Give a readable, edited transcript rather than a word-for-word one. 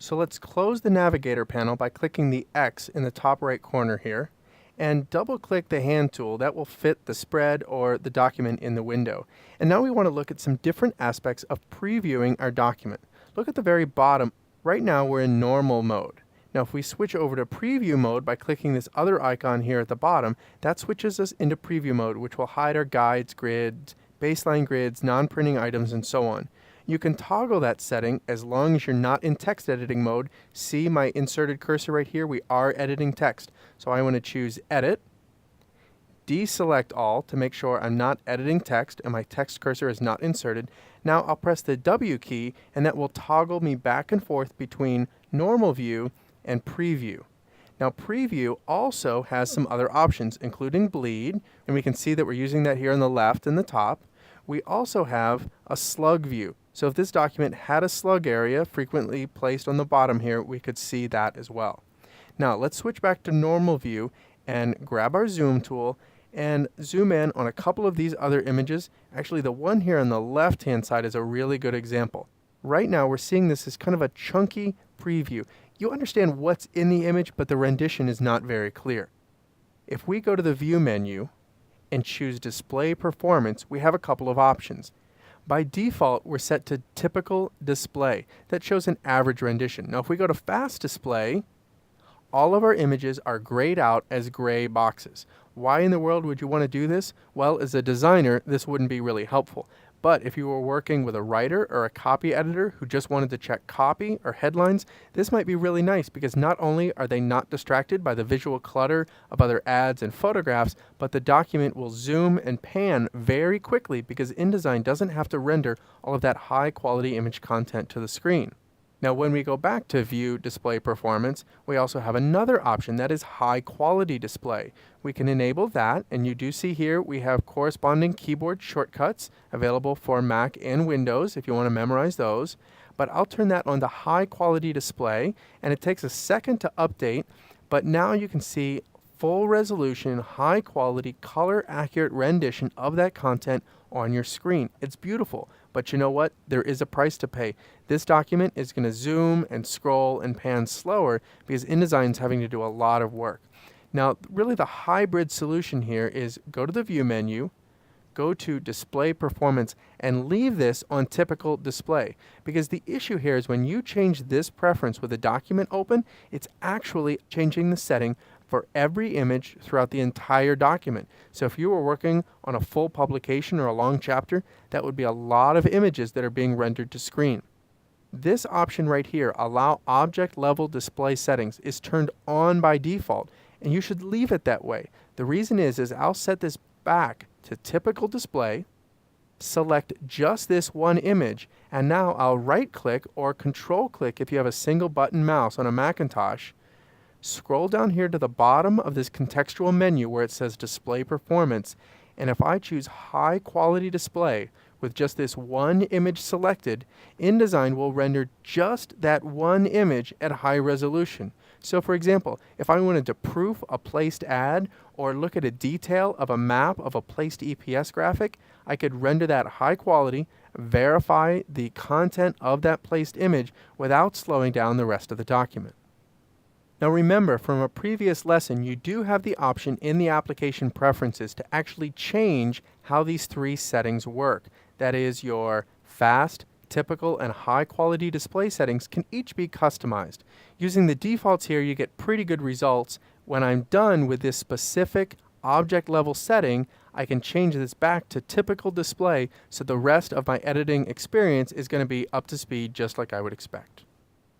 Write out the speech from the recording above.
So let's close the navigator panel by clicking the X in the top right corner here, and double-click the hand tool that will fit the spread or the document in the window. And now we want to look at some different aspects of previewing our document. Look at the very bottom. Right now we're in normal mode. Now if we switch over to preview mode by clicking this other icon here at the bottom, that switches us into preview mode, which will hide our guides, grids, baseline grids, non-printing items, and so on. You can toggle that setting as long as you're not in text editing mode. See my inserted cursor right here? We are editing text. So I want to choose Edit, deselect all to make sure I'm not editing text and my text cursor is not inserted. Now I'll press the W key and that will toggle me back and forth between normal view and preview. Now preview also has some other options including bleed, and we can see that we're using that here on the left and the top. We also have a slug view. So if this document had a slug area frequently placed on the bottom here, we could see that as well. Now let's switch back to normal view and grab our zoom tool and zoom in on a couple of these other images. Actually, the one here on the left hand side is a really good example. Right now we're seeing this as kind of a chunky preview. You understand what's in the image, but the rendition is not very clear. If we go to the view menu and choose display performance, we have a couple of options. By default, we're set to typical display. That shows an average rendition. Now if we go to fast display, all of our images are grayed out as gray boxes. Why in the world would you want to do this? Well, as a designer, this wouldn't be really helpful. But if you were working with a writer or a copy editor who just wanted to check copy or headlines, this might be really nice because not only are they not distracted by the visual clutter of other ads and photographs, but the document will zoom and pan very quickly because InDesign doesn't have to render all of that high quality image content to the screen. Now when we go back to View Display Performance, we also have another option that is High Quality Display. We can enable that, and you do see here we have corresponding keyboard shortcuts available for Mac and Windows if you want to memorize those. But I'll turn that on to High Quality Display, and it takes a second to update, but now you can see full resolution, high quality, color accurate rendition of that content on your screen. It's beautiful, but you know what? There is a price to pay. This document is going to zoom and scroll and pan slower because InDesign is having to do a lot of work. Now, really the hybrid solution here is go to the View menu, go to Display Performance, and leave this on typical display. Because the issue here is when you change this preference with the document open, it's actually changing the setting for every image throughout the entire document. So if you were working on a full publication or a long chapter, that would be a lot of images that are being rendered to screen. This option right here, Allow Object Level Display Settings, is turned on by default, and you should leave it that way. The reason is I'll set this back to typical display, select just this one image, and now I'll right-click or control-click if you have a single button mouse on a Macintosh. Scroll down here to the bottom of this contextual menu where it says Display Performance, and if I choose High Quality Display with just this one image selected, InDesign will render just that one image at high resolution. So for example, if I wanted to proof a placed ad or look at a detail of a map of a placed EPS graphic, I could render that high quality, verify the content of that placed image without slowing down the rest of the document. Now remember, from a previous lesson, you do have the option in the application preferences to actually change how these three settings work. That is, your fast, typical, and high quality display settings can each be customized. Using the defaults here, you get pretty good results. When I'm done with this specific object level setting, I can change this back to typical display so the rest of my editing experience is going to be up to speed just like I would expect.